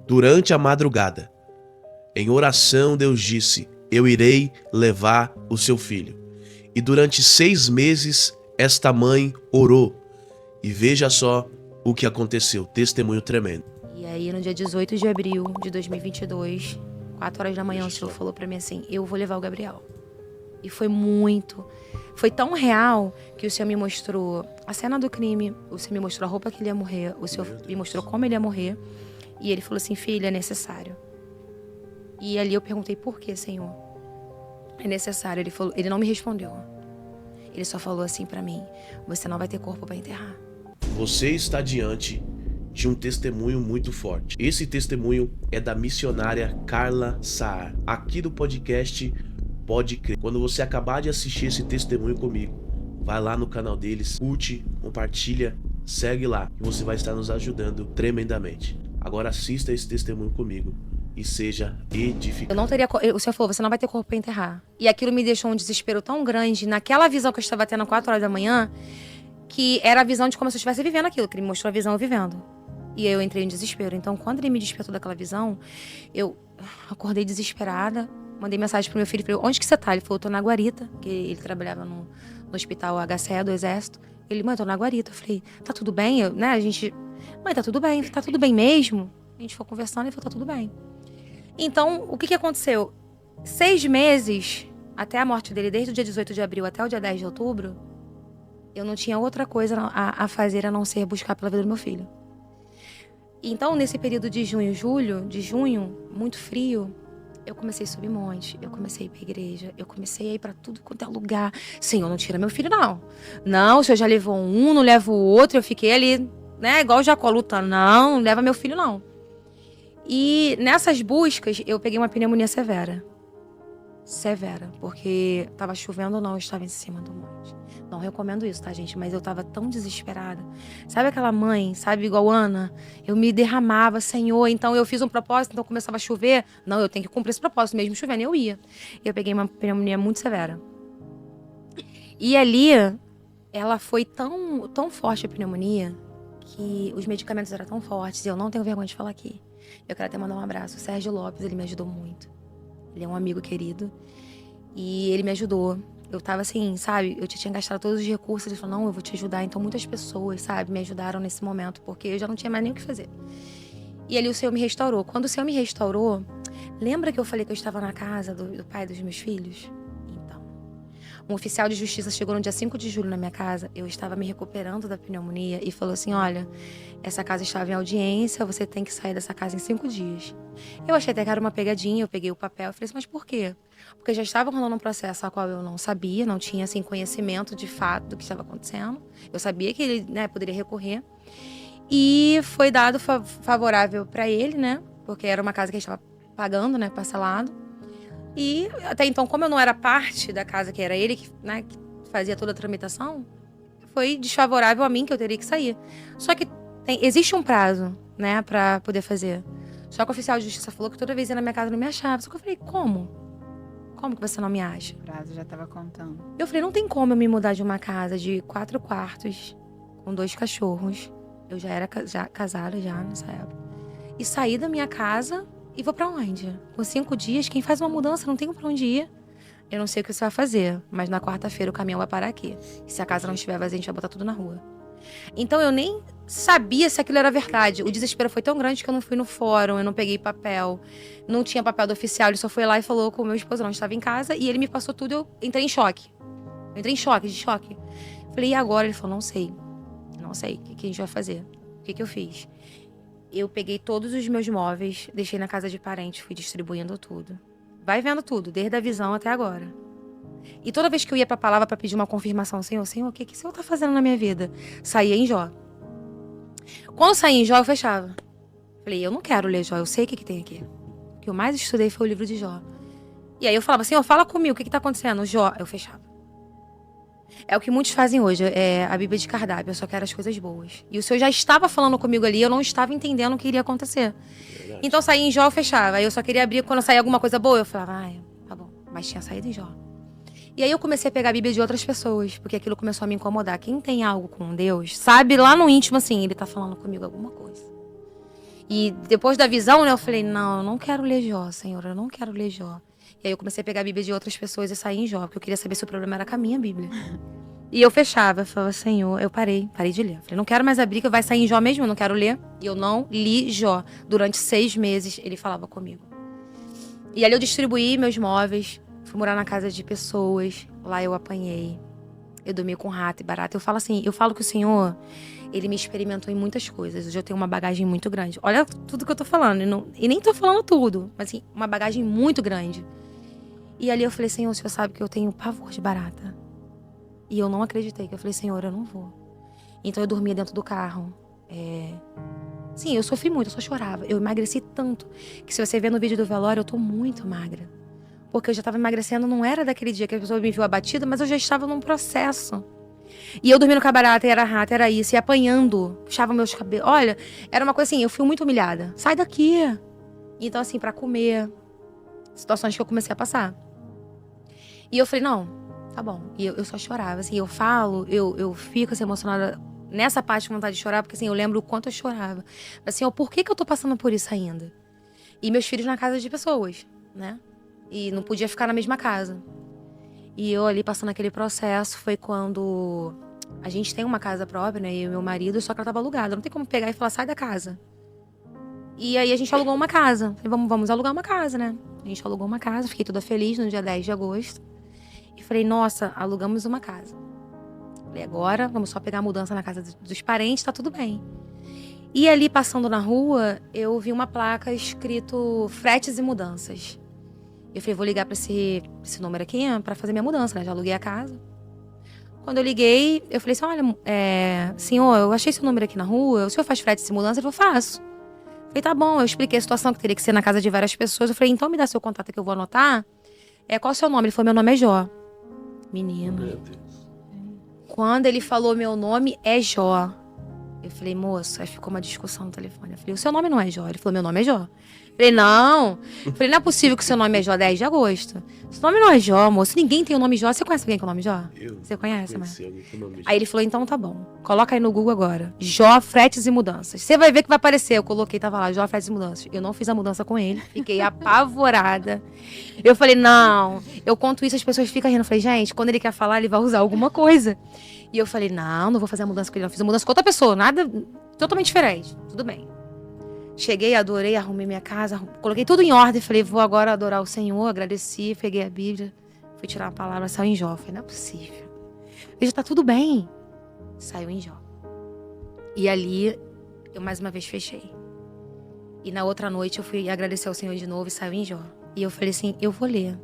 Durante a madrugada, em oração, Deus disse: eu irei levar o seu filho. E durante 6 meses, esta mãe orou. E veja só o que aconteceu. Testemunho tremendo. E aí, no dia 18 de abril de 2022, 4 horas da manhã, o Senhor falou pra mim assim: eu vou levar o Gabriel. E foi tão real que o Senhor me mostrou a cena do crime, o Senhor me mostrou a roupa que ele ia morrer, o Senhor me mostrou como ele ia morrer. E ele falou assim: filha, é necessário. E ali eu perguntei: por que, Senhor? É necessário. Ele não me respondeu. Ele só falou assim pra mim: você não vai ter corpo pra enterrar. Você está diante de um testemunho muito forte. Esse testemunho é da missionária Carla Saar, aqui do podcast Pode Crer. Quando você acabar de assistir esse testemunho comigo, vai lá no canal deles, curte, compartilha, segue lá, que você vai estar nos ajudando tremendamente. Agora assista esse testemunho comigo e seja edificado. Eu não teria. O Senhor falou: você não vai ter corpo pra enterrar. E aquilo me deixou um desespero tão grande, naquela visão que eu estava tendo às 4 horas da manhã, que era a visão de como se eu estivesse vivendo aquilo, que ele me mostrou a visão eu vivendo. E aí eu entrei em desespero. Então, quando ele me despertou daquela visão, eu acordei desesperada, mandei mensagem pro meu filho, falei: onde que você tá? Ele falou: tô na guarita, que ele trabalhava no hospital HCE do Exército. Ele: mãe, tô na guarita. Eu falei: tá tudo bem? Mãe, tá tudo bem mesmo? A gente foi conversando e falou: tá tudo bem. Então, o que aconteceu? 6 meses, até a morte dele, desde o dia 18 de abril até o dia 10 de outubro, eu não tinha outra coisa a fazer a não ser buscar pela vida do meu filho. Então, nesse período de junho, muito frio, eu comecei a subir monte, eu comecei a ir pra igreja, eu comecei a ir pra tudo quanto é lugar. Senhor, não tira meu filho, não. Não, o Senhor já levou um, não leva o outro. Eu fiquei ali, né, igual o Jacó lutando. Não leva meu filho, não. E nessas buscas, eu peguei uma pneumonia severa. Porque tava chovendo ou não, eu estava em cima do monte. Não recomendo isso, tá, gente? Mas eu tava tão desesperada. Sabe aquela mãe, sabe, igual Ana? Eu me derramava, Senhor. Então eu fiz um propósito, então começava a chover. Não, eu tenho que cumprir esse propósito, mesmo chovendo. Eu ia. Eu peguei uma pneumonia muito severa. E ali, ela foi tão forte a pneumonia, que os medicamentos eram tão fortes, e eu não tenho vergonha de falar aqui. Eu quero até mandar um abraço. O Sérgio Lopes, ele me ajudou muito. Ele é um amigo querido. E ele me ajudou. Eu tava assim, sabe? Eu tinha gastado todos os recursos. Ele falou: não, eu vou te ajudar. Então muitas pessoas, sabe, me ajudaram nesse momento. Porque eu já não tinha mais nem o que fazer. E ali o Senhor me restaurou. Quando o Senhor me restaurou, lembra que eu falei que eu estava na casa do pai dos meus filhos? Então, um oficial de justiça chegou no dia 5 de julho na minha casa. Eu estava me recuperando da pneumonia e falou assim: olha, essa casa estava em audiência, você tem que sair dessa casa em 5 dias. Eu achei até que era uma pegadinha, eu peguei o papel e falei assim: mas por quê? Porque já estava rolando um processo a qual eu não sabia, não tinha assim, conhecimento de fato do que estava acontecendo. Eu sabia que ele, né, poderia recorrer. E foi dado favorável para ele, né? Porque era uma casa que a gente estava pagando, né, parcelado. E até então, como eu não era parte da casa, que era ele que, né, que fazia toda a tramitação, foi desfavorável a mim, que eu teria que sair. Só que existe um prazo, né, pra poder fazer. Só que o oficial de justiça falou que toda vez ia na minha casa não me achava. Só que eu falei: como? Como que você não me acha? O prazo já tava contando. Eu falei: não tem como eu me mudar de uma casa de 4 quartos, com 2 cachorros. Eu já era casada já nessa época. E sair da minha casa e vou pra onde? Com 5 dias, quem faz uma mudança não tem pra onde ir. Eu não sei o que você vai fazer, mas na quarta-feira o caminhão vai parar aqui. E se a casa não estiver vazia, a gente vai botar tudo na rua. Então eu nem sabia se aquilo era verdade. O desespero foi tão grande que eu não fui no fórum, eu não peguei papel. Não tinha papel do oficial, ele só foi lá e falou com o meu esposo, não estava em casa. E ele me passou tudo, eu entrei em choque. Eu entrei em choque, de choque. Falei: e agora? Ele falou: não sei. Não sei, o que a gente vai fazer? O que eu fiz? Eu peguei todos os meus móveis, deixei na casa de parentes, fui distribuindo tudo. Vai vendo tudo, desde a visão até agora. E toda vez que eu ia pra palavra pra pedir uma confirmação: Senhor, o que o Senhor tá fazendo na minha vida? Saía em Jó. Quando saía em Jó, eu fechava. Falei: eu não quero ler Jó, eu sei o que tem aqui. O que eu mais estudei foi o livro de Jó. E aí eu falava: Senhor, fala comigo, o que tá acontecendo? Jó, eu fechava. É o que muitos fazem hoje, é a Bíblia de cardápio, eu só quero as coisas boas. E o Senhor já estava falando comigo ali, eu não estava entendendo o que iria acontecer. Verdade. Então saía em Jó, eu fechava. Aí eu só queria abrir, quando saía alguma coisa boa, eu falava: tá bom. Mas tinha saído em Jó. E aí eu comecei a pegar a Bíblia de outras pessoas, porque aquilo começou a me incomodar. Quem tem algo com Deus, sabe lá no íntimo assim, ele tá falando comigo alguma coisa. E depois da visão, né, eu falei, não, eu não quero ler Jó, Senhor, eu não quero ler Jó. E aí eu comecei a pegar a Bíblia de outras pessoas e sair em Jó, porque eu queria saber se o problema era com a minha Bíblia. E eu fechava, eu falava, Senhor, eu parei de ler. Falei, não quero mais abrir, que vai sair em Jó mesmo, eu não quero ler. E eu não li Jó. Durante 6 meses, ele falava comigo. E ali eu distribuí meus móveis, fui morar na casa de pessoas, lá eu apanhei. Eu dormi com rato e barata. Eu falo que o Senhor, ele me experimentou em muitas coisas. Hoje eu tenho uma bagagem muito grande. Olha tudo que eu tô falando, e nem tô falando tudo, mas assim, uma bagagem muito grande. E ali eu falei, Senhor, o Senhor sabe que eu tenho pavor de barata. E eu não acreditei, que eu falei, Senhor, eu não vou. Então eu dormia dentro do carro. Sim, eu sofri muito, eu só chorava. Eu emagreci tanto, que se você ver no vídeo do velório, eu tô muito magra. Porque eu já tava emagrecendo, não era daquele dia que a pessoa me viu abatida, mas eu já estava num processo. E eu dormindo com a barata, era rato, era isso, e apanhando, puxava meus cabelos. Olha, era uma coisa assim, eu fui muito humilhada. Sai daqui! Então assim, pra comer, situações que eu comecei a passar. E eu falei, não, tá bom. E eu só chorava, assim, eu fico assim, emocionada nessa parte com vontade de chorar, porque assim, eu lembro o quanto eu chorava. Assim, por que eu tô passando por isso ainda? E meus filhos na casa de pessoas, né? E não podia ficar na mesma casa. E eu ali passando aquele processo, foi quando a gente tem uma casa própria, né? Eu e meu marido, só que ela tava alugada. Não tem como pegar e falar, sai da casa. E aí a gente alugou uma casa. Falei, vamos alugar uma casa, né? A gente alugou uma casa, fiquei toda feliz no dia 10 de agosto. E falei, nossa, alugamos uma casa. Falei, agora vamos só pegar a mudança na casa dos parentes, tá tudo bem. E ali, passando na rua, eu vi uma placa escrito fretes e mudanças. Eu falei, vou ligar pra esse número aqui pra fazer minha mudança, né? Já aluguei a casa. Quando eu liguei, eu falei assim, olha, senhor, eu achei seu número aqui na rua, o senhor faz fretes e mudança? Ele falou, faço. Eu falei, tá bom, eu expliquei a situação, que teria que ser na casa de várias pessoas. Eu falei, então me dá seu contato que eu vou anotar. Qual é o seu nome? Ele falou, meu nome é Jó. Menina. Meu Deus. Quando ele falou meu nome é Jó. Eu falei, moço, aí ficou uma discussão no telefone. Eu falei, o seu nome não é Jó? Ele falou, meu nome é Jó. Eu falei, não. Eu falei, não é possível que o seu nome é Jó 10 de agosto. Seu nome não é Jó, moço. Ninguém tem o nome Jó. Você conhece alguém com o nome Jó? Você conhece, mas... Aí ele falou, então tá bom. Coloca aí no Google agora. Jó, fretes e mudanças. Você vai ver que vai aparecer. Eu coloquei, tava lá, Jó, fretes e mudanças. Eu não fiz a mudança com ele. Fiquei apavorada. Eu falei, não. Eu conto isso, as pessoas ficam rindo. Eu falei, gente, quando ele quer falar, ele vai usar alguma coisa. E eu falei, não vou fazer a mudança com ele. Não fiz a mudança com outra pessoa. Nada, totalmente diferente. Tudo bem. Cheguei, adorei, arrumei minha casa, coloquei tudo em ordem. Falei, vou agora adorar o Senhor. Agradeci, peguei a Bíblia, fui tirar a palavra, saiu em Jó. Falei, não é possível. Veja, tá tudo bem. Saiu em Jó. E ali, eu mais uma vez fechei. E na outra noite, eu fui agradecer ao Senhor de novo e saiu em Jó. E eu falei assim, eu vou ler.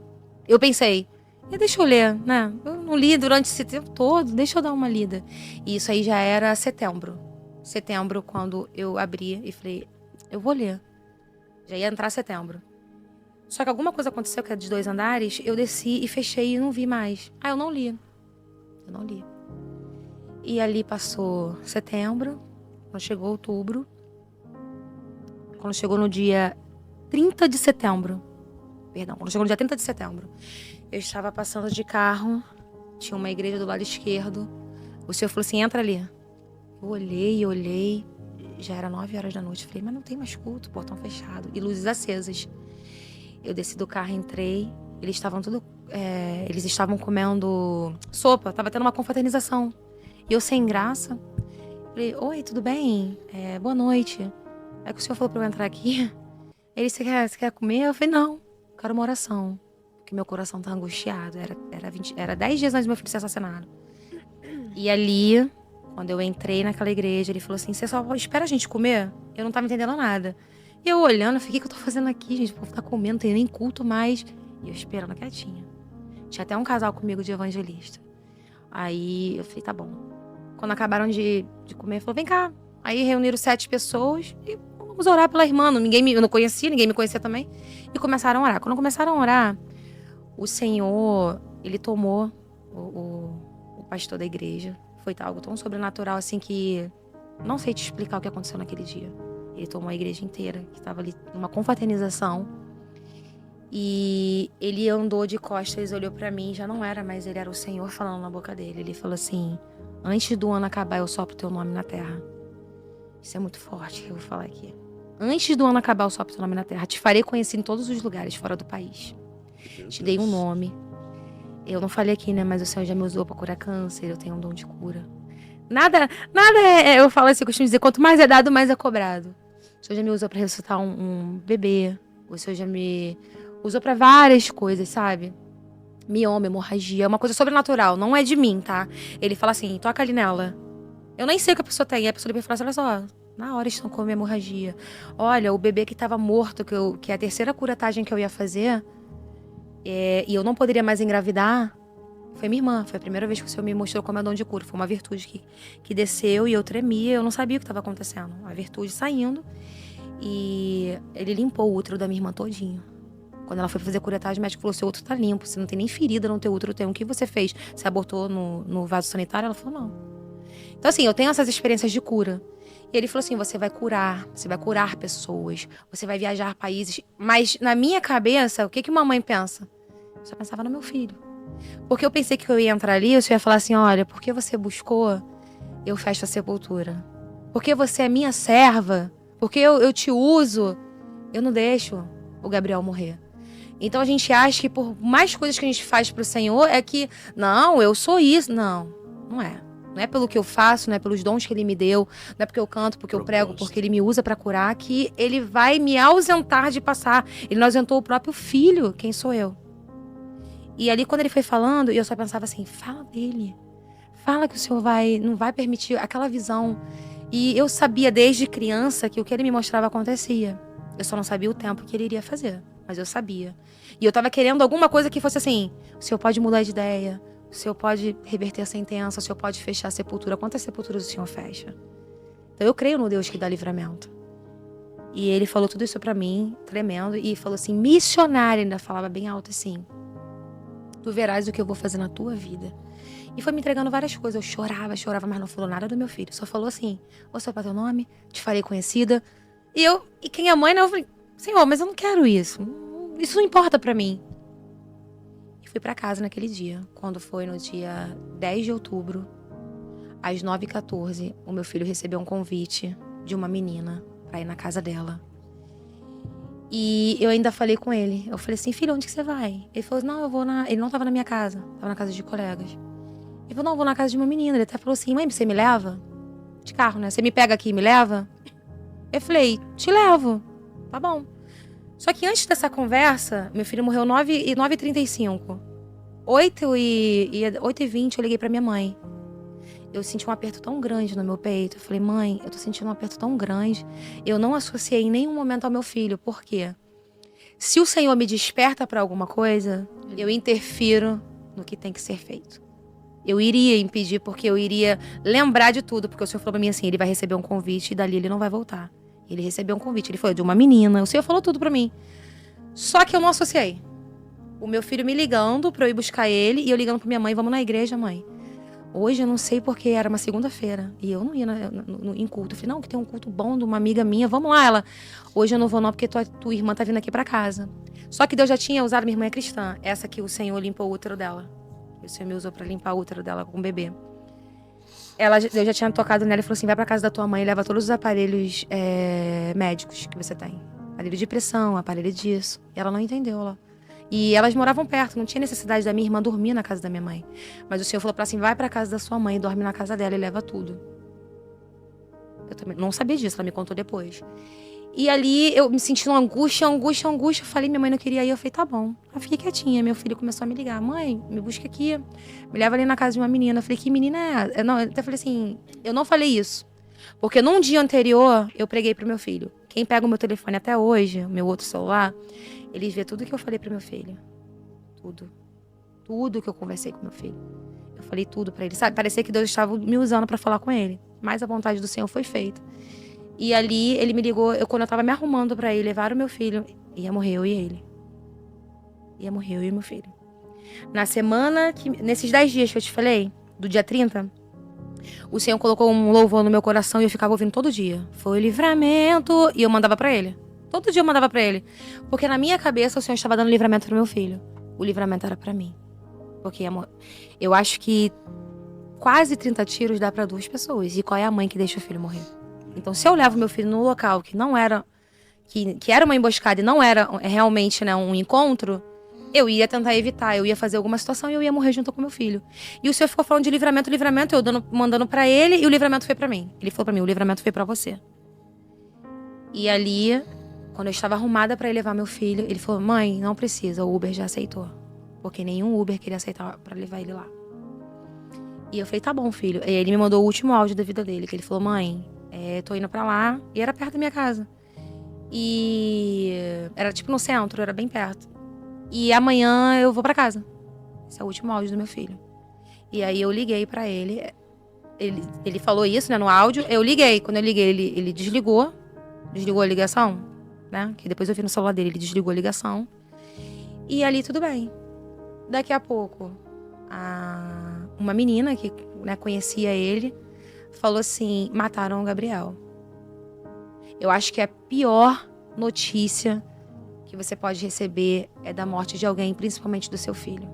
Eu pensei, deixa eu ler, né? Eu não li durante esse tempo todo, deixa eu dar uma lida. E isso aí já era setembro. Setembro, quando eu abri e falei, eu vou ler. Já ia entrar setembro. Só que alguma coisa aconteceu, que é de 2 andares, eu desci e fechei e não vi mais. Eu não li. Eu não li. E ali passou setembro, quando chegou outubro. Quando chegou no dia 30 de setembro. Perdão, quando chegou no dia 30 de setembro. Eu estava passando de carro, tinha uma igreja do lado esquerdo. O senhor falou assim, entra ali. Eu olhei. Já era 9 horas da noite. Falei, mas não tem mais culto, portão fechado. E luzes acesas. Eu desci do carro, entrei. Eles estavam comendo sopa. Tava tendo uma confraternização. E eu sem graça. Falei, oi, tudo bem? Boa noite. Aí que o senhor falou pra eu entrar aqui. Ele, você quer comer? Eu falei, não. Quero uma oração. Porque meu coração tá angustiado. Era 10 dias antes do meu filho ser assassinado. E ali... Quando eu entrei naquela igreja, ele falou assim, você só espera a gente comer? Eu não tava entendendo nada. E eu olhando, eu falei, o que eu tô fazendo aqui, gente? O povo tá comendo, não tem nem culto mais. E eu esperando quietinha. Tinha até um casal comigo de evangelista. Aí eu falei, tá bom. Quando acabaram de comer, falou, vem cá. Aí reuniram 7 pessoas e vamos orar pela irmã. Eu não conhecia, ninguém me conhecia também. E começaram a orar. Quando começaram a orar, o Senhor, ele tomou o pastor da igreja. Foi algo tão sobrenatural assim que não sei te explicar o que aconteceu naquele dia. Ele tomou a igreja inteira, que estava ali numa confraternização. E ele andou de costas, olhou pra mim, já não era mais ele, era o Senhor falando na boca dele. Ele falou assim, antes do ano acabar eu sopro teu nome na terra. Isso é muito forte que eu vou falar aqui. Antes do ano acabar, eu sopro teu nome na terra. Te farei conhecer em todos os lugares fora do país. Te dei um nome. Eu não falei aqui, né? Mas o Senhor já me usou pra curar câncer. Eu tenho um dom de cura. Nada eu falo assim, eu costumo dizer, quanto mais é dado, mais é cobrado. O Senhor já me usou pra ressuscitar um bebê. O Senhor já me usou pra várias coisas, sabe? Mioma, hemorragia, é uma coisa sobrenatural, não é de mim, tá? Ele fala assim, toca ali nela. Eu nem sei o que a pessoa tem. E a pessoa me fala assim, olha só, na hora estão com hemorragia. Olha, o bebê que tava morto, que é a terceira curetagem que eu ia fazer, e eu não poderia mais engravidar, foi minha irmã. Foi a primeira vez que o Senhor me mostrou como é dom de cura. Foi uma virtude que desceu e eu tremia, eu não sabia o que estava acontecendo. A virtude saindo e ele limpou o útero da minha irmã todinho. Quando ela foi fazer curetagem, o médico falou, seu útero tá limpo, você não tem nem ferida no teu útero, tem o que você fez? Você abortou no vaso sanitário? Ela falou, não. Então assim, eu tenho essas experiências de cura. E ele falou assim, você vai curar pessoas, você vai viajar países. Mas na minha cabeça, o que uma mãe pensa? Eu só pensava no meu filho. Porque eu pensei que eu ia entrar ali, eu ia falar assim, olha, porque você buscou, eu fecho a sepultura. Porque você é minha serva, porque eu te uso, eu não deixo o Gabriel morrer. Então a gente acha que por mais coisas que a gente faz pro Senhor, é que, não, eu sou isso. Não, não é. Não é pelo que eu faço, não é pelos dons que ele me deu, não é porque eu canto, porque eu prego, porque ele me usa pra curar, que ele vai me ausentar de passar. Ele não ausentou o próprio filho, quem sou eu? E ali quando ele foi falando, eu só pensava assim, fala dele. Fala que o Senhor não vai permitir aquela visão. E eu sabia desde criança que o que ele me mostrava acontecia. Eu só não sabia o tempo que ele iria fazer, mas eu sabia. E eu tava querendo alguma coisa que fosse assim, o Senhor pode mudar de ideia, o Senhor pode reverter a sentença, o Senhor pode fechar a sepultura. Quantas sepulturas o Senhor fecha? Então eu creio no Deus que dá livramento. E ele falou tudo isso pra mim, tremendo, e falou assim, missionária, ainda falava bem alto assim, tu verás o que eu vou fazer na tua vida. E foi me entregando várias coisas. Eu chorava, mas não falou nada do meu filho. Só falou assim, ô Senhor, para teu nome, te farei conhecida. E quem é mãe, né? Eu falei, Senhor, mas eu não quero isso. Isso não importa pra mim. E fui pra casa naquele dia. Quando foi no dia 10 de outubro, às 9h14, o meu filho recebeu um convite de uma menina pra ir na casa dela. E eu ainda falei com ele. Eu falei assim, filho, onde que você vai? Ele falou, não, eu vou na... Ele não tava na minha casa, tava na casa de colegas. Ele falou, não, eu vou na casa de uma menina. Ele até falou assim, mãe, você me leva? De carro, né? Você me pega aqui e me leva? Eu falei, te levo. Tá bom. Só que antes dessa conversa, meu filho morreu 9h35. 8h20 eu liguei pra minha mãe. Eu senti um aperto tão grande no meu peito. Eu falei, mãe, eu tô sentindo um aperto tão grande. Eu não associei em nenhum momento ao meu filho. Por quê? Se o Senhor me desperta pra alguma coisa, eu interfiro no que tem que ser feito. Eu iria impedir, porque eu iria lembrar de tudo. Porque o Senhor falou pra mim assim, ele vai receber um convite e dali ele não vai voltar. Ele recebeu um convite, ele foi de uma menina. O Senhor falou tudo pra mim. Só que eu não associei. O meu filho me ligando pra eu ir buscar ele e eu ligando pra minha mãe, vamos na igreja, mãe. Hoje eu não sei porque era uma segunda-feira e eu não ia em culto. Eu falei, não, que tem um culto bom de uma amiga minha, vamos lá. Ela, hoje eu não vou não porque tua irmã tá vindo aqui pra casa. Só que Deus já tinha usado, minha irmã é cristã, essa que o Senhor limpou o útero dela. O Senhor me usou pra limpar o útero dela com o bebê. Deus já tinha tocado nela e falou assim, vai pra casa da tua mãe e leva todos os aparelhos médicos que você tem. Aparelho de pressão, aparelho disso. E ela não entendeu, ela. E elas moravam perto, não tinha necessidade da minha irmã dormir na casa da minha mãe. Mas o Senhor falou pra ela assim, vai pra casa da sua mãe, dorme na casa dela e leva tudo. Eu também não sabia disso, ela me contou depois. E ali eu me senti uma angústia. Eu falei, minha mãe não queria ir, eu falei, tá bom. Eu fiquei quietinha, meu filho começou a me ligar. Mãe, me busca aqui, me leva ali na casa de uma menina. Eu falei, que menina é? Eu até falei assim, eu não falei isso. Porque num dia anterior, eu preguei pro meu filho. Quem pega o meu telefone até hoje, o meu outro celular, eles vê tudo que eu falei pro meu filho. Tudo. Tudo que eu conversei com meu filho. Eu falei tudo pra ele. Sabe, parecia que Deus estava me usando pra falar com ele. Mas a vontade do Senhor foi feita. E ali, ele me ligou, quando eu tava me arrumando pra ir levar o meu filho, ia morrer eu e ele. Ia morrer eu e meu filho. Na semana, nesses 10 dias que eu te falei, do dia 30, o Senhor colocou um louvor no meu coração e eu ficava ouvindo todo dia. Foi livramento. E eu mandava pra ele. Todo dia eu mandava pra ele. Porque na minha cabeça o Senhor estava dando livramento pro meu filho. O livramento era pra mim. Porque eu acho que quase 30 tiros dá pra 2 pessoas. E qual é a mãe que deixa o filho morrer? Então se eu levo meu filho num local que não era que era uma emboscada e não era realmente, né, um encontro, eu ia tentar evitar, eu ia fazer alguma situação e eu ia morrer junto com meu filho. E o senhor ficou falando de livramento, eu mandando pra ele e o livramento foi pra mim. Ele falou pra mim, o livramento foi pra você. E ali, quando eu estava arrumada pra ir levar meu filho, ele falou, mãe, não precisa, o Uber já aceitou. Porque nenhum Uber queria aceitar pra levar ele lá. E eu falei, tá bom, filho. E ele me mandou o último áudio da vida dele, que ele falou, mãe, tô indo pra lá. E era perto da minha casa. E era tipo no centro, era bem perto. E amanhã eu vou pra casa. Esse é o último áudio do meu filho. E aí eu liguei pra ele. Ele falou isso, né, no áudio. Eu liguei. Quando eu liguei, ele desligou. Desligou a ligação, né? Que depois eu vi no celular dele, ele desligou a ligação. E ali tudo bem. Daqui a pouco, uma menina que, né, conhecia ele, falou assim, mataram o Gabriel. Eu acho que a pior notícia que você pode receber é da morte de alguém, principalmente do seu filho.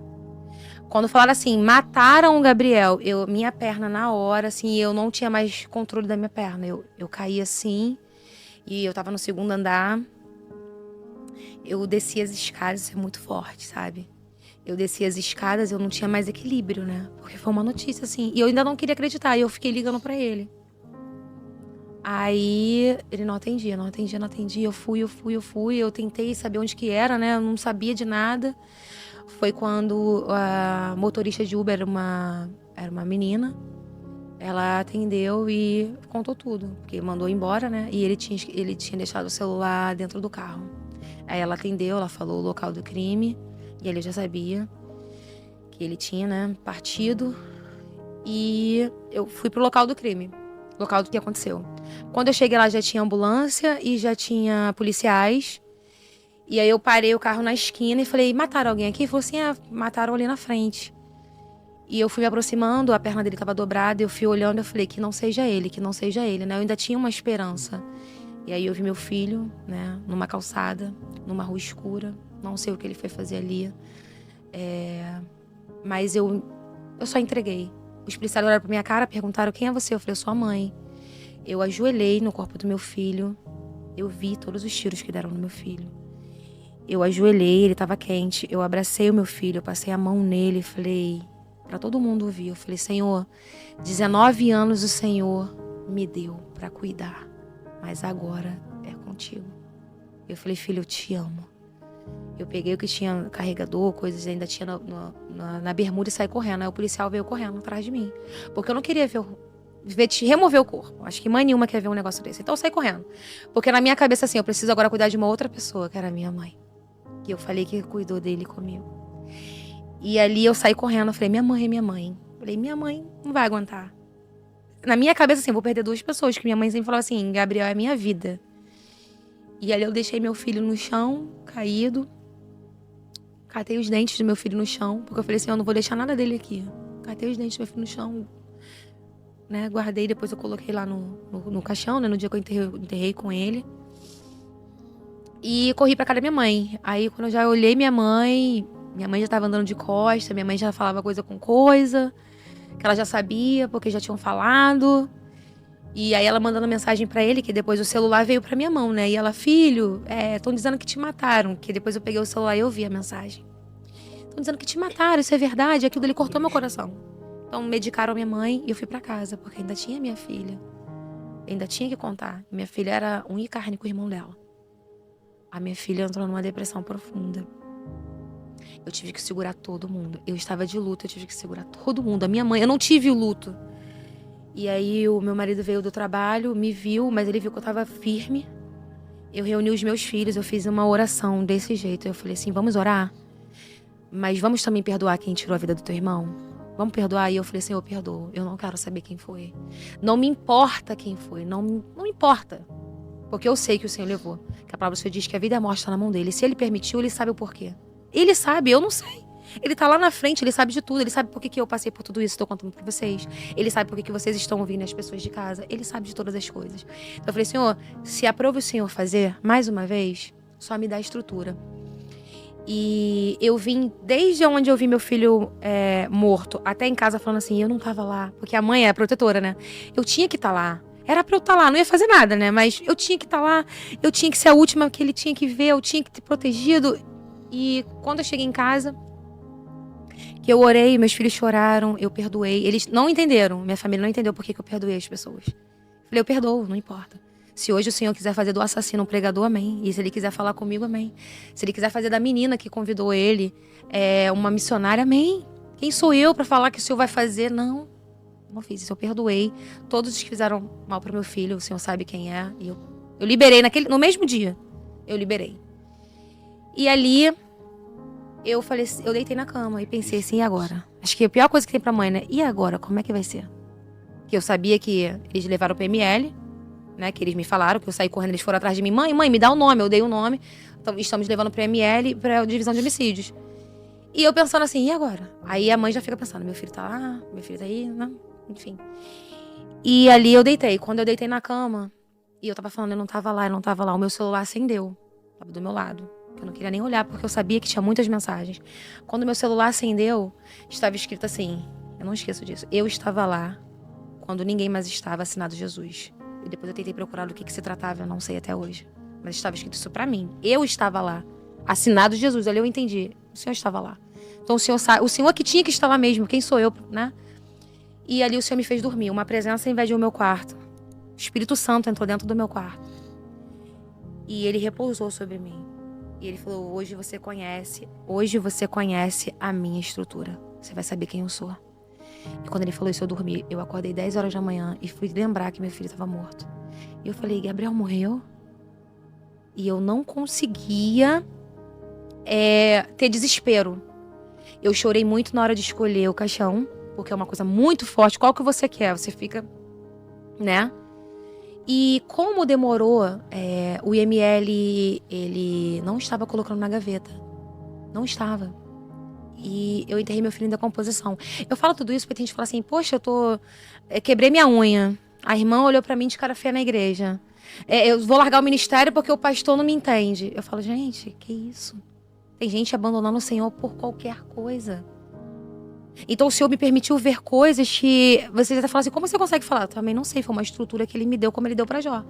Quando falaram assim, mataram o Gabriel, minha perna na hora, assim, eu não tinha mais controle da minha perna. Eu caí assim, e eu tava no segundo andar. Eu desci as escadas, isso é muito forte, sabe? Eu desci as escadas, eu não tinha mais equilíbrio, né? Porque foi uma notícia, assim. E eu ainda não queria acreditar, e eu fiquei ligando pra ele. Aí, ele não atendia. Eu fui. Eu tentei saber onde que era, né? Eu não sabia de nada. Foi quando a motorista de Uber era uma menina. Ela atendeu e contou tudo. Porque mandou embora, né? E ele tinha deixado o celular dentro do carro. Aí ela atendeu, ela falou o local do crime. E ele já sabia que ele tinha, né, partido. E eu fui pro local do crime. Local do que aconteceu. Quando eu cheguei lá já tinha ambulância e já tinha policiais. E aí eu parei o carro na esquina e falei, mataram alguém aqui? Ele falou assim, mataram ali na frente. E eu fui me aproximando, a perna dele estava dobrada, eu fui olhando, eu falei, que não seja ele, né? Eu ainda tinha uma esperança. E aí eu vi meu filho, né, numa calçada, numa rua escura. Não sei o que ele foi fazer ali. Mas eu só entreguei. Os policiais olharam pra minha cara, perguntaram, quem é você? Eu falei, eu sou a mãe. Eu ajoelhei no corpo do meu filho. Eu vi todos os tiros que deram no meu filho. Eu ajoelhei, ele estava quente. Eu abracei o meu filho, eu passei a mão nele e falei, pra todo mundo ouvir, eu falei, Senhor, 19 anos o Senhor me deu pra cuidar, mas agora é contigo. Eu falei, filho, eu te amo. Eu peguei o que tinha carregador, coisas ainda tinha na bermuda e saí correndo. Aí o policial veio correndo atrás de mim. Porque eu não queria ver te remover o corpo. Acho que mãe nenhuma quer ver um negócio desse. Então eu saí correndo. Porque na minha cabeça, assim, eu preciso agora cuidar de uma outra pessoa, que era minha mãe. Que eu falei que cuidou dele comigo. E ali eu saí correndo, eu falei, minha mãe é minha mãe. Falei, minha mãe não vai aguentar. Na minha cabeça, assim, eu vou perder 2 pessoas, que minha mãe sempre falava assim, Gabriel é minha vida. E ali eu deixei meu filho no chão, caído. Catei os dentes do meu filho no chão, porque eu falei assim, eu não vou deixar nada dele aqui. Catei os dentes do meu filho no chão, né, guardei, depois eu coloquei lá no caixão, né, no dia que eu enterrei com ele. E corri pra casa da minha mãe. Aí quando eu já olhei minha mãe já tava andando de costa, minha mãe já falava coisa com coisa, que ela já sabia, porque já tinham falado. E aí ela mandando mensagem pra ele, que depois o celular veio pra minha mão, né? E ela, filho, estão dizendo que te mataram. Que depois eu peguei o celular e eu vi a mensagem. Estão dizendo que te mataram, isso é verdade. Aquilo dele cortou meu coração. Então medicaram minha mãe e eu fui pra casa, porque ainda tinha minha filha. Ainda tinha que contar. Minha filha era unha e carne com o irmão dela. A minha filha entrou numa depressão profunda. Eu tive que segurar todo mundo. Eu estava de luto, eu tive que segurar todo mundo. A minha mãe, eu não tive o luto. E aí o meu marido veio do trabalho, me viu, mas ele viu que eu estava firme. Eu reuni os meus filhos, eu fiz uma oração desse jeito. Eu falei assim, vamos orar? Mas vamos também perdoar quem tirou a vida do teu irmão? Vamos perdoar? E eu falei assim, eu perdoo. Eu não quero saber quem foi. Não me importa quem foi, não me importa. Porque eu sei que o Senhor levou. Que a palavra do Senhor diz que a vida e a morte está na mão dele. Se ele permitiu, ele sabe o porquê. Ele sabe, eu não sei. Ele tá lá na frente, ele sabe de tudo. Ele sabe por que eu passei por tudo isso, estou contando pra vocês. Ele sabe por que vocês estão ouvindo as pessoas de casa. Ele sabe de todas as coisas. Então eu falei, Senhor, se aprove o Senhor fazer, mais uma vez, só me dá estrutura. E eu vim, desde onde eu vi meu filho morto, até em casa falando assim, eu não tava lá. Porque a mãe é a protetora, né? Eu tinha que estar lá. Era pra eu estar lá, não ia fazer nada, né? Mas eu tinha que estar lá, eu tinha que ser a última que ele tinha que ver, eu tinha que ter protegido. E quando eu cheguei em casa, que eu orei, meus filhos choraram, eu perdoei. Eles não entenderam, minha família não entendeu por que eu perdoei as pessoas. Falei, eu perdoo, não importa. Se hoje o Senhor quiser fazer do assassino um pregador, amém. E se ele quiser falar comigo, amém. Se ele quiser fazer da menina que convidou ele uma missionária, amém. Quem sou eu para falar que o Senhor vai fazer? Não fiz isso, eu perdoei. Todos os que fizeram mal para meu filho, o Senhor sabe quem é. E eu liberei no mesmo dia. Eu liberei. E ali, eu falei, eu deitei na cama e pensei assim, e agora? Acho que a pior coisa que tem pra mãe, né? E agora? Como é que vai ser? Que eu sabia que eles levaram pro ML, né? Que eles me falaram, que eu saí correndo, eles foram atrás de mim. Mãe, me dá o nome. Eu dei o nome. Então, estamos levando pro ML, pra divisão de homicídios. E eu pensando assim, e agora? Aí a mãe já fica pensando, meu filho tá lá, meu filho tá aí, né? Enfim. E ali eu deitei. Quando eu deitei na cama, e eu tava falando, eu não tava lá, o meu celular acendeu. Tava do meu lado. Eu não queria nem olhar, porque eu sabia que tinha muitas mensagens. Quando meu celular acendeu, estava escrito assim, eu não esqueço disso, eu estava lá quando ninguém mais estava, assinado Jesus. E depois eu tentei procurar do que se tratava, eu não sei até hoje. Mas estava escrito isso pra mim. Eu estava lá, assinado Jesus. Ali eu entendi, o Senhor estava lá. Então o Senhor que tinha que estar lá mesmo, quem sou eu, né? E ali o Senhor me fez dormir. Uma presença invadiu o meu quarto. O Espírito Santo entrou dentro do meu quarto. E ele repousou sobre mim. E ele falou, hoje você conhece a minha estrutura. Você vai saber quem eu sou. E quando ele falou isso, eu dormi. Eu acordei 10 horas da manhã e fui lembrar que meu filho estava morto. E eu falei, Gabriel morreu? E eu não conseguia ter desespero. Eu chorei muito na hora de escolher o caixão, porque é uma coisa muito forte. Qual que você quer? Você fica, né? E como demorou, o IML, ele não estava colocando na gaveta. Não estava. E eu enterrei meu filho em decomposição. Eu falo tudo isso porque tem gente que fala assim, poxa, quebrei minha unha. A irmã olhou pra mim de cara feia na igreja. Eu vou largar o ministério porque o pastor não me entende. Eu falo, gente, que isso? Tem gente abandonando o Senhor por qualquer coisa. Então o Senhor me permitiu ver coisas que vocês até falam assim, como você consegue falar? Eu também não sei, foi uma estrutura que ele me deu como ele deu pra Jó.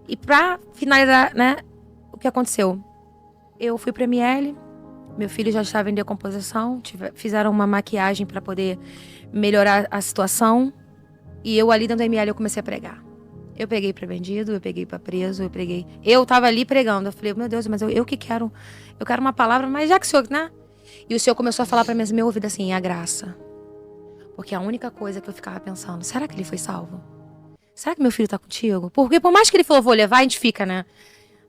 E pra finalizar, né, o que aconteceu? Eu fui pro ML, meu filho já estava em decomposição, fizeram uma maquiagem pra poder melhorar a situação. E eu ali dentro do ML eu comecei a pregar. Eu peguei pra bandido, eu peguei pra preso, eu tava ali pregando. Eu falei, meu Deus, mas eu que quero, eu quero uma palavra, mas já que o Senhor, né? E o Senhor começou a falar pra mim no meu ouvido assim, a graça. Porque a única coisa que eu ficava pensando, será que ele foi salvo? Será que meu filho tá contigo? Porque por mais que ele falou, vou levar, a gente fica, né?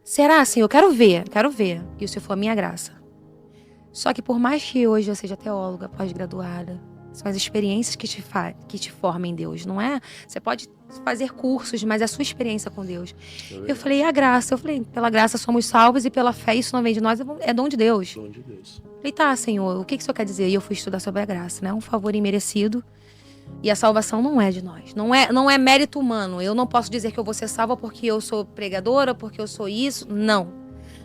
Será assim? Eu quero ver. E o Senhor falou, minha graça. Só que por mais que hoje eu seja teóloga, pós-graduada, são as experiências que te formam em Deus, não é? Você pode fazer cursos, mas é a sua experiência com Deus. Eu falei, a graça. Eu falei, pela graça somos salvos e pela fé isso não vem de nós, é dom de Deus. Dom de Deus. Falei, tá, Senhor, o que o Senhor quer dizer? E eu fui estudar sobre a graça, né? Um favor imerecido. E a salvação não é de nós. Não é mérito humano. Eu não posso dizer que eu vou ser salva porque eu sou pregadora, porque eu sou isso. Não.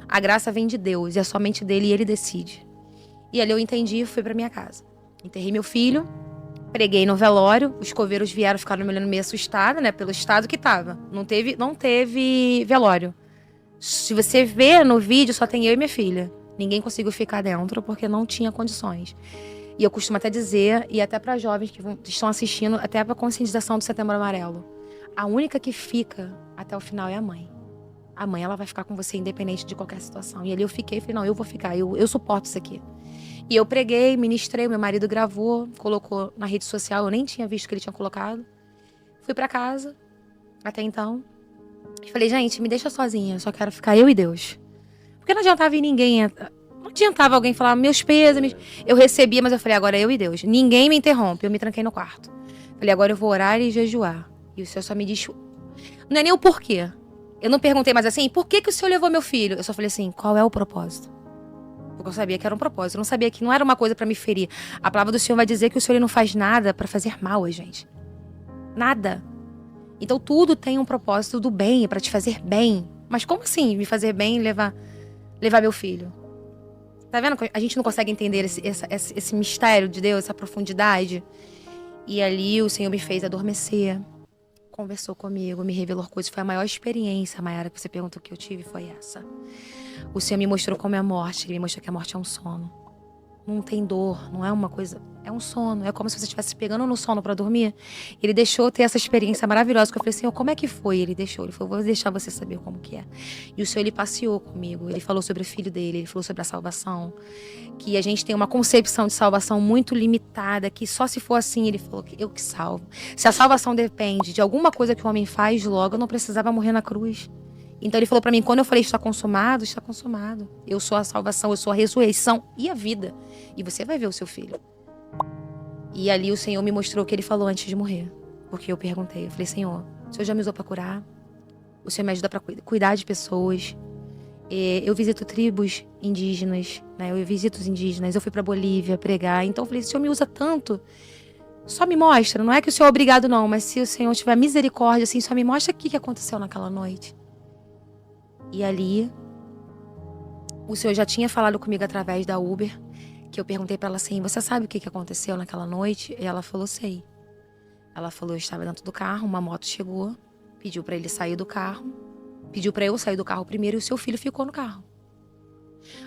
A graça vem de Deus e é somente dele e ele decide. E ali eu entendi e fui pra minha casa. Enterrei meu filho, preguei no velório, os coveiros vieram, ficaram me olhando meio assustada, né? Pelo estado que tava. Não teve velório. Se você vê no vídeo, só tem eu e minha filha. Ninguém conseguiu ficar dentro porque não tinha condições. E eu costumo até dizer, e até para jovens que estão assistindo, até para conscientização do Setembro Amarelo, a única que fica até o final é a mãe. A mãe, ela vai ficar com você independente de qualquer situação. E ali eu fiquei, falei, não, eu vou ficar, eu suporto isso aqui. E eu preguei, ministrei, meu marido gravou, colocou na rede social, eu nem tinha visto que ele tinha colocado. Fui para casa, até então. E falei, gente, me deixa sozinha, eu só quero ficar eu e Deus. Porque não adiantava vir ninguém, não adiantava alguém falar meus pêsames. Eu recebia, mas eu falei, agora é eu e Deus. Ninguém me interrompe, eu me tranquei no quarto. Falei, agora eu vou orar e jejuar. E o Senhor só me disse, não é nem o porquê. Eu não perguntei mais assim, por que o Senhor levou meu filho? Eu só falei assim, qual é o propósito? Porque eu sabia que era um propósito, eu não sabia que não era uma coisa pra me ferir. A palavra do Senhor vai dizer que o Senhor ele não faz nada pra fazer mal a gente. Nada. Então tudo tem um propósito do bem, é pra te fazer bem. Mas como assim me fazer bem e levar meu filho? Tá vendo? A gente não consegue entender esse mistério de Deus, essa profundidade. E ali o Senhor me fez adormecer. conversou comigo, me revelou coisas. Foi a maior experiência, Mayara, que você perguntou que eu tive, foi essa. O Senhor me mostrou como é a morte. Ele me mostrou que a morte é um sono. Não tem dor, não é uma coisa... É um sono. É como se você estivesse pegando no sono pra dormir. Ele deixou eu ter essa experiência maravilhosa. Que eu falei, Senhor, como é que foi? Ele deixou. Ele falou, vou deixar você saber como que é. E o Senhor, ele passeou comigo. Ele falou sobre o filho dele. Ele falou sobre a salvação. Que a gente tem uma concepção de salvação muito limitada. Que só se for assim, ele falou, que eu que salvo. Se a salvação depende de alguma coisa que o homem faz logo, eu não precisava morrer na cruz. Então ele falou pra mim, quando eu falei está consumado, está consumado. Eu sou a salvação, eu sou a ressurreição e a vida. E você vai ver o seu filho. E ali o Senhor me mostrou o que ele falou antes de morrer. Porque eu perguntei, eu falei, Senhor, o Senhor já me usou pra curar? O Senhor me ajuda pra cuidar de pessoas? Eu visito tribos indígenas, né? Eu visito os indígenas, eu fui pra Bolívia pregar. Então eu falei, o Senhor me usa tanto, só me mostra. Não é que o Senhor é obrigado não, mas se o Senhor tiver misericórdia, assim, só me mostra o que aconteceu naquela noite. E ali, o Senhor já tinha falado comigo através da Uber, que eu perguntei pra ela assim, você sabe o que aconteceu naquela noite? E ela falou, sei. Ela falou, eu estava dentro do carro, uma moto chegou, pediu pra ele sair do carro, pediu pra eu sair do carro primeiro e o seu filho ficou no carro.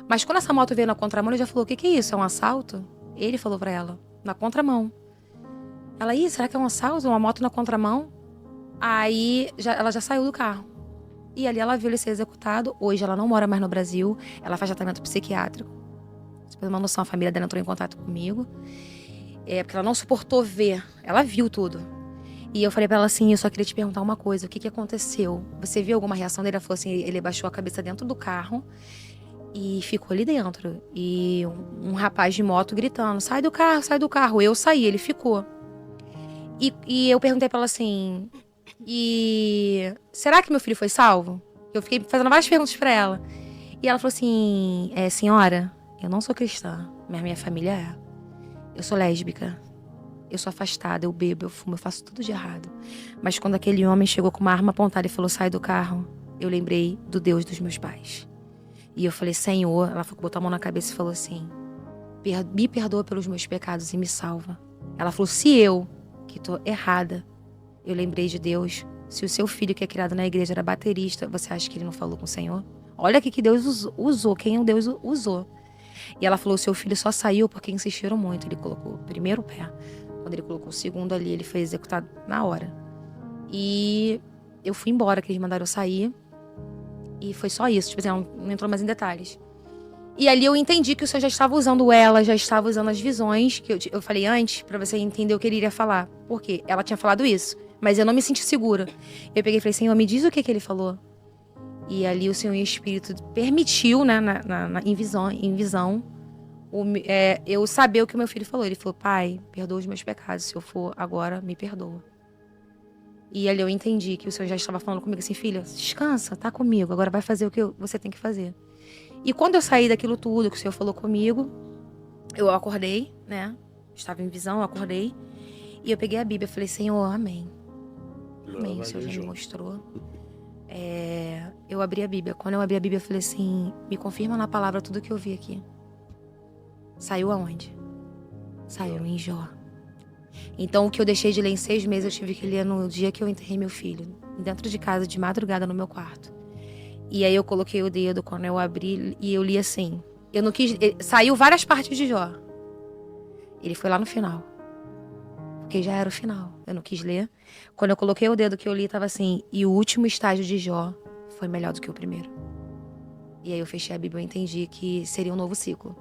Mas quando essa moto veio na contramão, ele já falou, o que é isso? É um assalto? Ele falou pra ela, na contramão. Ela, será que é um assalto? Uma moto na contramão? Aí, ela já saiu do carro. E ali ela viu ele ser executado. Hoje ela não mora mais no Brasil. Ela faz tratamento psiquiátrico. Pra você ter uma noção, a família dela entrou em contato comigo. Porque ela não suportou ver. Ela viu tudo. E eu falei pra ela assim, eu só queria te perguntar uma coisa. O que aconteceu? Você viu alguma reação dele? Ela falou assim, ele baixou a cabeça dentro do carro. E ficou ali dentro. E um rapaz de moto gritando, sai do carro, sai do carro. Eu saí, ele ficou. E eu perguntei pra ela assim... E será que meu filho foi salvo? Eu fiquei fazendo várias perguntas pra ela. E ela falou assim, senhora, eu não sou cristã, mas minha família é. Eu sou lésbica, eu sou afastada, eu bebo, eu fumo, eu faço tudo de errado. Mas quando aquele homem chegou com uma arma apontada e falou, sai do carro, eu lembrei do Deus dos meus pais. E eu falei, Senhor, ela botou a mão na cabeça e falou assim, me perdoa pelos meus pecados e me salva. Ela falou, se eu, que tô errada, eu lembrei de Deus. Se o seu filho que é criado na igreja era baterista, você acha que ele não falou com o Senhor? Olha o que Deus usou, quem Deus usou. E ela falou, seu filho só saiu porque insistiram muito. Ele colocou o primeiro pé. Quando ele colocou o segundo ali, ele foi executado na hora. E eu fui embora, que eles mandaram eu sair. E foi só isso, tipo assim, não entrou mais em detalhes. E ali eu entendi que o Senhor já estava usando ela, já estava usando as visões, que eu falei antes, pra você entender o que ele iria falar. Por quê? Ela tinha falado isso. Mas eu não me senti segura. Eu peguei e falei, Senhor, me diz o que ele falou. E ali o Senhor e o Espírito permitiu, né, em visão, eu saber o que o meu filho falou. Ele falou, pai, perdoa os meus pecados. Se eu for agora, me perdoa. E ali eu entendi que o Senhor já estava falando comigo assim, filha, descansa, tá comigo. Agora vai fazer o que você tem que fazer. E quando eu saí daquilo tudo que o Senhor falou comigo, eu acordei, né? Estava em visão, eu acordei. E eu peguei a Bíblia e falei, Senhor, amém. Amém, o Senhor já me mostrou. Eu abri a Bíblia. Quando eu abri a Bíblia, eu falei assim, me confirma na palavra tudo que eu vi aqui. Saiu aonde? Saiu em Jó. Então, o que eu deixei de ler em 6 meses, eu tive que ler no dia que eu enterrei meu filho. Dentro de casa, de madrugada, no meu quarto. E aí eu coloquei o dedo, quando eu abri, e eu li assim. Eu não quis... Saiu várias partes de Jó. Ele foi lá no final. Porque já era o final. Eu não quis ler. Quando eu coloquei o dedo que eu li, tava assim, e o último estágio de Jó foi melhor do que o primeiro. E aí eu fechei a Bíblia e entendi que seria um novo ciclo.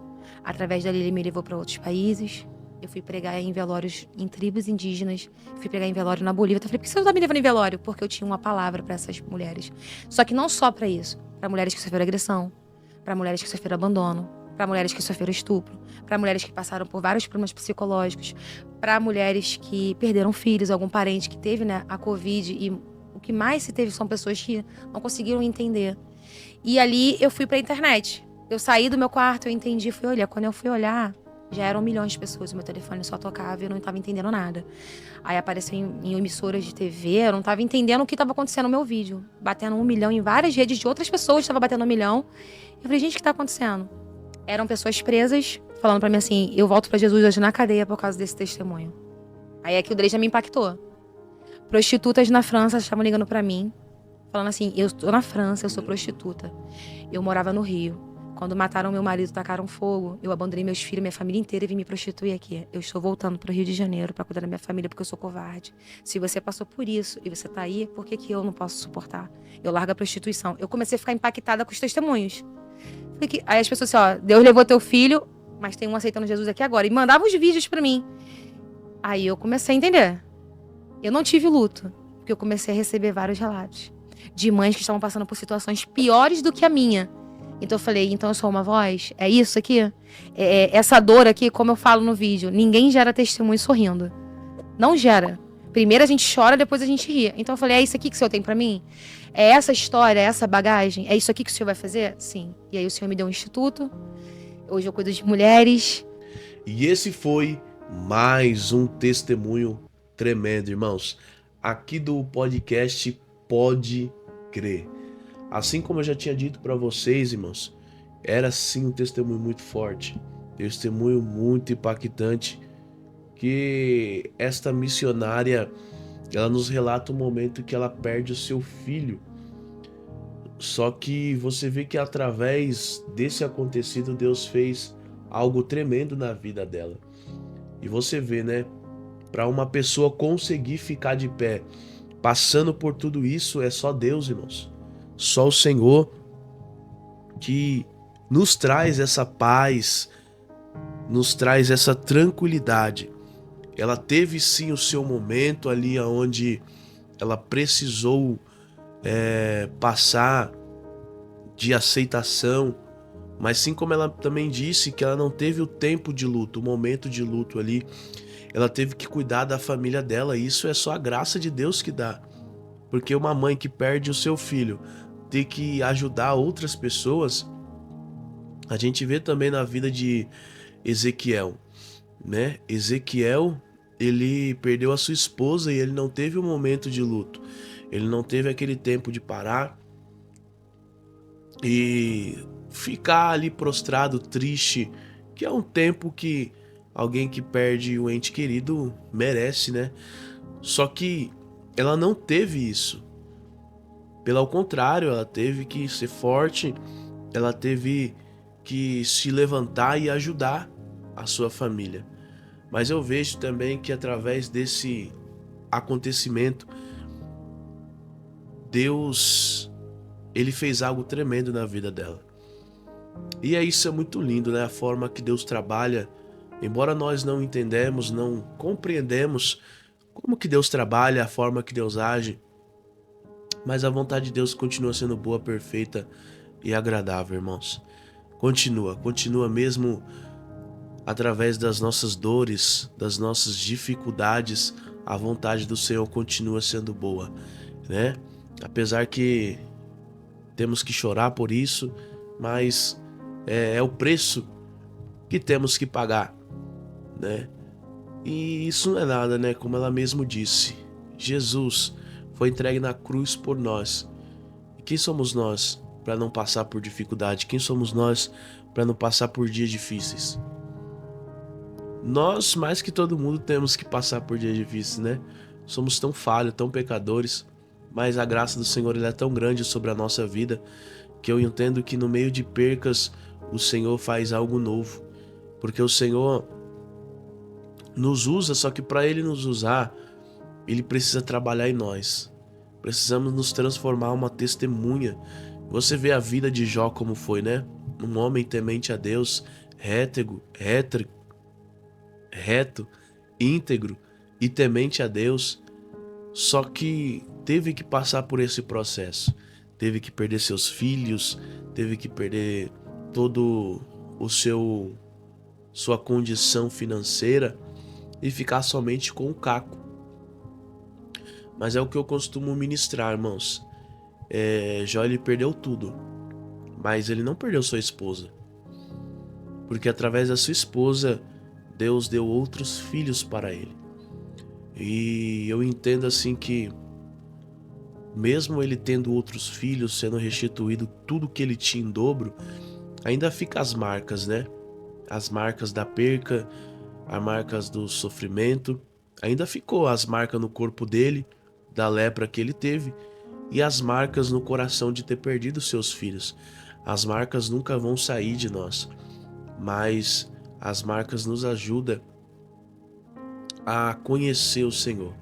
Através dali ele me levou para outros países. Eu fui pregar em velórios em tribos indígenas. Fui pregar em velório na Bolívia. Eu falei, por que você não tá me levando em velório? Porque eu tinha uma palavra para essas mulheres. Só que não só para isso. Para mulheres que sofreram agressão. Para mulheres que sofreram abandono. Para mulheres que sofreram estupro. Para mulheres que passaram por vários problemas psicológicos. Para mulheres que perderam filhos, algum parente que teve, né, a Covid. E o que mais se teve são pessoas que não conseguiram entender. E ali eu fui pra internet. Eu saí do meu quarto, eu entendi, fui olhar. Quando eu fui olhar, já eram milhões de pessoas. O meu telefone só tocava e eu não estava entendendo nada. Aí apareceu em emissoras de TV, eu não estava entendendo o que estava acontecendo no meu vídeo. Batendo 1 milhão em várias redes de outras pessoas, estava batendo 1 milhão. Eu falei, gente, o que está acontecendo? Eram pessoas presas, falando pra mim assim, eu volto pra Jesus hoje na cadeia por causa desse testemunho. Aí aquilo dele já me impactou. Prostitutas na França estavam ligando pra mim, falando assim, eu tô na França, eu sou prostituta. Eu morava no Rio. Quando mataram meu marido, tacaram fogo, eu abandonei meus filhos, minha família inteira e vim me prostituir aqui. Eu estou voltando pro Rio de Janeiro pra cuidar da minha família porque eu sou covarde. Se você passou por isso e você tá aí, por que que eu não posso suportar? Eu largo a prostituição. Eu comecei a ficar impactada com os testemunhos. Aí as pessoas assim, ó, Deus levou teu filho, mas tem um aceitando Jesus aqui agora. E mandava os vídeos pra mim. Aí eu comecei a entender. Eu não tive luto, porque eu comecei a receber vários relatos de mães que estavam passando por situações piores do que a minha. Então eu falei, então eu sou uma voz? É isso aqui? Essa dor aqui, como eu falo no vídeo, ninguém gera testemunho sorrindo. Não gera. Primeiro a gente chora, depois a gente ri. Então eu falei, é isso aqui que o Senhor tem pra mim? É essa história, é essa bagagem? É isso aqui que o Senhor vai fazer? Sim. E aí o Senhor me deu um instituto. Hoje eu cuido de mulheres. E esse foi mais um testemunho tremendo, irmãos. Aqui do podcast Pode Crer. Assim como eu já tinha dito para vocês, irmãos, era sim um testemunho muito forte, testemunho muito impactante, que esta missionária, ela nos relata um momento que ela perde o seu filho. Só que você vê que através desse acontecido, Deus fez algo tremendo na vida dela. E você vê, né? Para uma pessoa conseguir ficar de pé, passando por tudo isso, é só Deus, irmãos. Só o Senhor que nos traz essa paz, nos traz essa tranquilidade. Ela teve sim o seu momento ali onde ela precisou passar de aceitação, mas sim como ela também disse que ela não teve o tempo de luto, o momento de luto ali. Ela teve que cuidar da família dela, e isso é só a graça de Deus que dá. Porque uma mãe que perde o seu filho ter que ajudar outras pessoas, a gente vê também na vida de Ezequiel, né? Ezequiel, ele perdeu a sua esposa e ele não teve um momento de luto. Ele não teve aquele tempo de parar e ficar ali prostrado, triste, que é um tempo que alguém que perde um ente querido merece, né? Só que ela não teve isso. Pelo contrário, ela teve que ser forte, ela teve que se levantar e ajudar a sua família. Mas eu vejo também que através desse acontecimento, Deus, ele fez algo tremendo na vida dela. E isso é muito lindo, né? A forma que Deus trabalha, embora nós não entendemos, não compreendemos como que Deus trabalha, a forma que Deus age, mas a vontade de Deus continua sendo boa, perfeita e agradável, irmãos. Continua mesmo através das nossas dores, das nossas dificuldades, a vontade do Senhor continua sendo boa, né? Apesar que temos que chorar por isso, mas é o preço que temos que pagar, né? E isso não é nada, né? Como ela mesmo disse, Jesus foi entregue na cruz por nós. E quem somos nós para não passar por dificuldade? Quem somos nós para não passar por dias difíceis? Nós, mais que todo mundo, temos que passar por dias difíceis, né? Somos tão falhos, tão pecadores, mas a graça do Senhor ela é tão grande sobre a nossa vida que eu entendo que no meio de percas o Senhor faz algo novo, porque o Senhor nos usa, só que para Ele nos usar, Ele precisa trabalhar em nós. Precisamos nos transformar uma testemunha. Você vê a vida de Jó como foi, né? Um homem temente a Deus, reto, íntegro e temente a Deus. Só que teve que passar por esse processo. Teve que perder seus filhos, teve que perder todo sua condição financeira e ficar somente com o caco. Mas é o que eu costumo ministrar, irmãos. Jó, ele perdeu tudo, mas ele não perdeu sua esposa, porque através da sua esposa Deus deu outros filhos para ele. E eu entendo assim que mesmo ele tendo outros filhos, sendo restituído tudo que ele tinha em dobro, ainda fica as marcas, né? As marcas da perca, as marcas do sofrimento, ainda ficou as marcas no corpo dele, da lepra que ele teve e as marcas no coração de ter perdido seus filhos. As marcas nunca vão sair de nós, mas as marcas nos ajudam a conhecer o Senhor.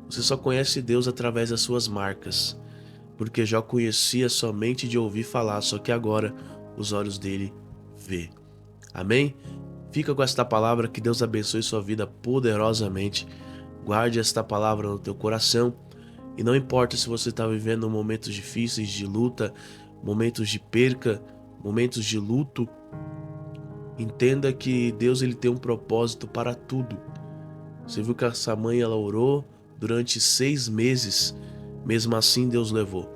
Você só conhece Deus através das suas marcas, porque já conhecia somente de ouvir falar, só que agora os olhos dele vê. Amém? Fica com esta palavra, que Deus abençoe sua vida poderosamente. Guarde esta palavra no teu coração e não importa se você está vivendo momentos difíceis de luta, momentos de perca, momentos de luto, entenda que Deus ele tem um propósito para tudo. Você viu que essa mãe ela orou durante 6 meses, mesmo assim Deus levou.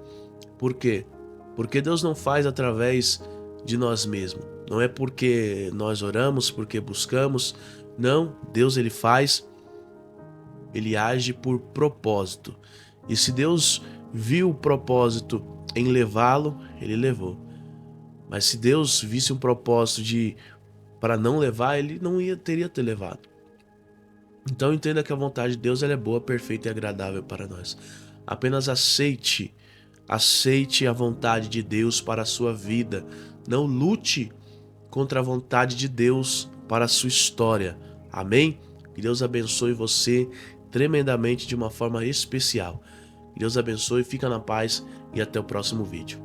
Por quê? Porque Deus não faz através de nós mesmos. Não é porque nós oramos, porque buscamos. Não, Deus ele faz, ele age por propósito. E se Deus viu o propósito em levá-lo, ele levou. Mas se Deus visse um propósito para não levar, ele não teria ter levado. Então entenda que a vontade de Deus ela é boa, perfeita e agradável para nós. Apenas aceite a vontade de Deus para a sua vida. Não lute contra a vontade de Deus para a sua história. Amém? Que Deus abençoe você tremendamente de uma forma especial. Que Deus abençoe, fica na paz e até o próximo vídeo.